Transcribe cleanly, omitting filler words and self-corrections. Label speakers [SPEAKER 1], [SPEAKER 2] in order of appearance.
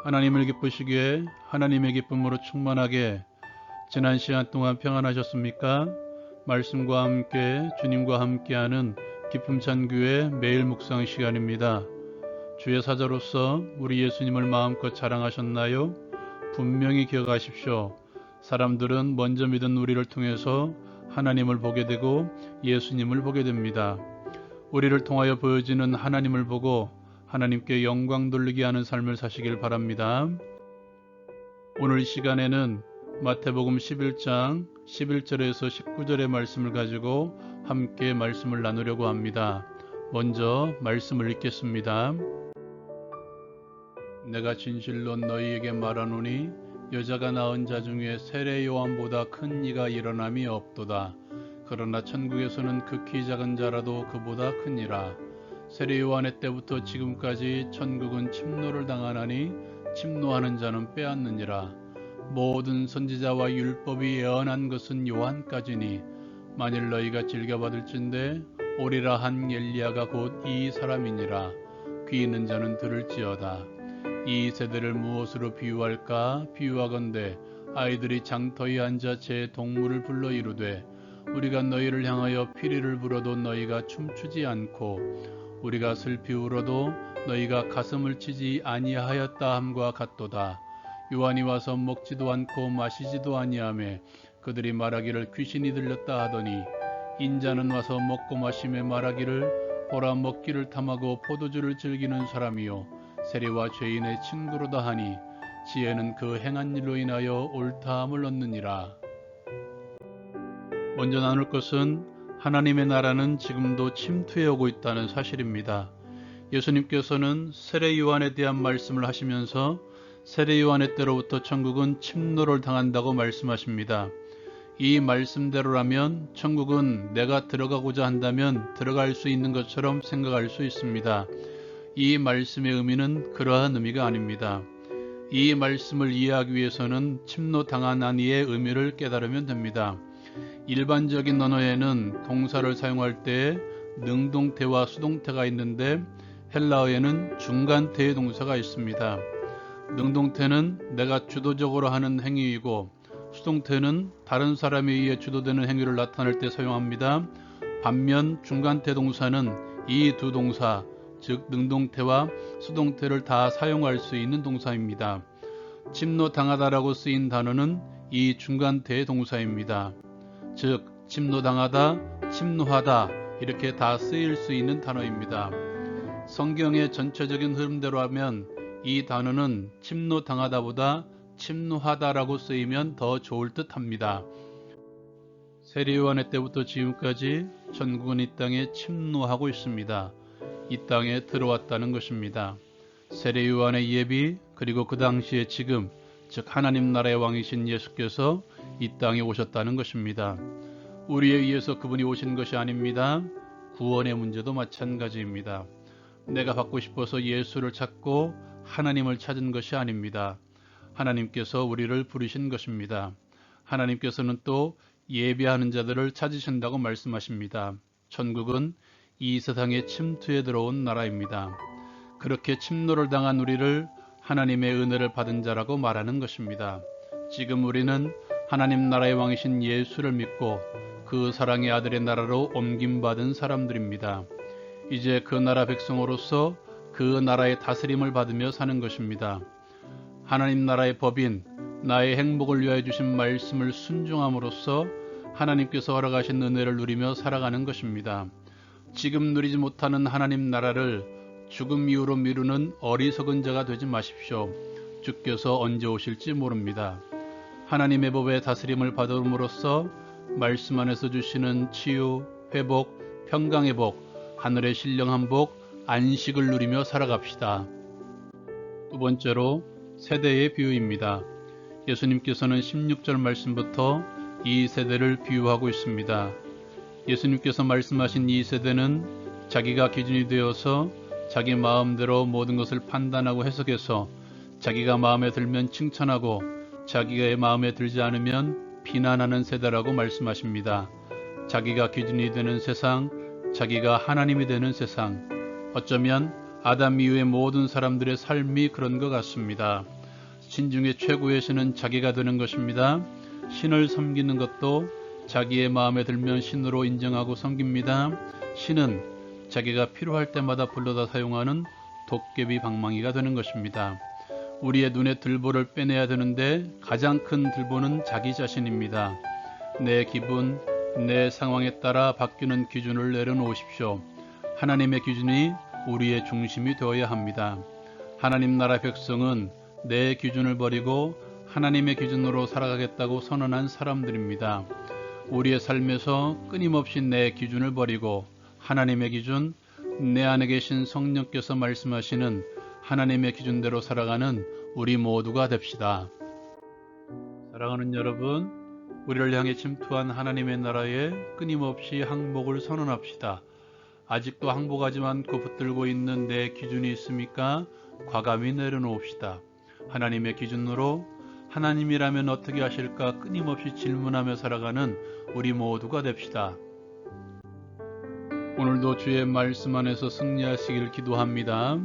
[SPEAKER 1] 하나님을 기쁘시기에 하나님의 기쁨으로 충만하게 지난 시간 동안 평안하셨습니까? 말씀과 함께 주님과 함께하는 기쁨찬 교회 매일 묵상 시간입니다. 주의 사자로서 우리 예수님을 마음껏 자랑하셨나요? 분명히 기억하십시오. 사람들은 먼저 믿은 우리를 통해서 하나님을 보게 되고 예수님을 보게 됩니다. 우리를 통하여 보여지는 하나님을 보고 하나님께 영광 돌리게 하는 삶을 사시길 바랍니다. 오늘 이 시간에는 마태복음 11장 11절에서 19절의 말씀을 가지고 함께 말씀을 나누려고 합니다. 먼저 말씀을 읽겠습니다. 내가 진실로 너희에게 말하노니 여자가 낳은 자 중에 세례 요한보다 큰 이가 일어남이 없도다. 그러나 천국에서는 극히 작은 자라도 그보다 크니라. 세례 요한의 때부터 지금까지 천국은 침노를 당하나니 침노하는 자는 빼앗느니라. 모든 선지자와 율법이 예언한 것은 요한까지니 만일 너희가 즐겨받을진대 오리라 한 엘리야가 곧 이 사람이니라. 귀 있는 자는 들을지어다. 이 세대를 무엇으로 비유할까? 비유하건대 아이들이 장터에 앉아 제 동물을 불러 이르되 우리가 너희를 향하여 피리를 불어도 너희가 춤추지 않고 우리가 슬피 울어도 너희가 가슴을 치지 아니하였다 함과 같도다. 요한이 와서 먹지도 않고 마시지도 아니하며 그들이 말하기를 귀신이 들렸다 하더니 인자는 와서 먹고 마시며 말하기를 보라 먹기를 탐하고 포도주를 즐기는 사람이요 세리와 죄인의 친구로다 하니 지혜는 그 행한 일로 인하여 옳다함을 얻느니라. 먼저 나눌 것은 하나님의 나라는 지금도 침투해 오고 있다는 사실입니다. 예수님께서는 세례 요한에 대한 말씀을 하시면서 세례 요한의 때로부터 천국은 침노를 당한다고 말씀하십니다. 이 말씀대로라면 천국은 내가 들어가고자 한다면 들어갈 수 있는 것처럼 생각할 수 있습니다. 이 말씀의 의미는 그러한 의미가 아닙니다. 이 말씀을 이해하기 위해서는 침노 당한 이의 의미를 깨달으면 됩니다. 일반적인 언어에는 동사를 사용할 때 능동태와 수동태가 있는데 헬라어에는 중간태의 동사가 있습니다. 능동태는 내가 주도적으로 하는 행위이고 수동태는 다른 사람에 의해 주도되는 행위를 나타낼 때 사용합니다. 반면 중간태 동사는 이 두 동사, 즉 능동태와 수동태를 다 사용할 수 있는 동사입니다. 침노당하다라고 쓰인 단어는 이 중간태의 동사입니다. 즉 침노당하다, 침노하다 이렇게 다 쓰일 수 있는 단어입니다. 성경의 전체적인 흐름대로 하면 이 단어는 침노당하다보다 침노하다라고 쓰이면 더 좋을 듯 합니다. 세례 요한의 때부터 지금까지 천국은 이 땅에 침노하고 있습니다. 이 땅에 들어왔다는 것입니다. 세례 요한의 예비 그리고 그 당시에 지금 즉 하나님 나라의 왕이신 예수께서 이 땅에 오셨다는 것입니다. 우리에 의해서 그분이 오신 것이 아닙니다. 구원의 문제도 마찬가지입니다. 내가 받고 싶어서 예수를 찾고 하나님을 찾은 것이 아닙니다. 하나님께서 우리를 부르신 것입니다. 하나님께서는 또 예배하는 자들을 찾으신다고 말씀하십니다. 천국은 이 세상에 침투해 들어온 나라입니다. 그렇게 침노를 당한 우리를 하나님의 은혜를 받은 자라고 말하는 것입니다. 지금 우리는 하나님 나라의 왕이신 예수를 믿고 그 사랑의 아들의 나라로 옮김받은 사람들입니다. 이제 그 나라 백성으로서 그 나라의 다스림을 받으며 사는 것입니다. 하나님 나라의 법인 나의 행복을 위하여 주신 말씀을 순종함으로써 하나님께서 허락하신 은혜를 누리며 살아가는 것입니다. 지금 누리지 못하는 하나님 나라를 죽음 이후로 미루는 어리석은 자가 되지 마십시오. 주께서 언제 오실지 모릅니다. 하나님의 법의 다스림을 받음으로써 말씀 안에서 주시는 치유, 회복, 평강의 복, 하늘의 신령한 복, 안식을 누리며 살아갑시다. 두 번째로 세대의 비유입니다. 예수님께서는 16절 말씀부터 이 세대를 비유하고 있습니다. 예수님께서 말씀하신 이 세대는 자기가 기준이 되어서 자기 마음대로 모든 것을 판단하고 해석해서 자기가 마음에 들면 칭찬하고 자기가 마음에 들지 않으면 비난하는 세대라고 말씀하십니다. 자기가 기준이 되는 세상, 자기가 하나님이 되는 세상, 어쩌면 아담 이후의 모든 사람들의 삶이 그런 것 같습니다. 신 중에 최고의 신은 자기가 되는 것입니다. 신을 섬기는 것도 자기의 마음에 들면 신으로 인정하고 섬깁니다. 신은 자기가 필요할 때마다 불러다 사용하는 도깨비 방망이가 되는 것입니다. 우리의 눈에 들보를 빼내야 되는데 가장 큰 들보는 자기 자신입니다. 내 기분, 내 상황에 따라 바뀌는 기준을 내려놓으십시오. 하나님의 기준이 우리의 중심이 되어야 합니다. 하나님 나라 백성은 내 기준을 버리고 하나님의 기준으로 살아가겠다고 선언한 사람들입니다. 우리의 삶에서 끊임없이 내 기준을 버리고 하나님의 기준, 내 안에 계신 성령께서 말씀하시는 하나님의 기준대로 살아가는 우리 모두가 됩시다. 사랑하는 여러분, 우리를 향해 침투한 하나님의 나라에 끊임없이 항복을 선언합시다. 아직도 항복하지 않고 붙들고 있는 내 기준이 있습니까? 과감히 내려놓읍시다. 하나님의 기준으로 하나님이라면 어떻게 하실까 끊임없이 질문하며 살아가는 우리 모두가 됩시다. 오늘도 주의 말씀 안에서 승리하시길 기도합니다.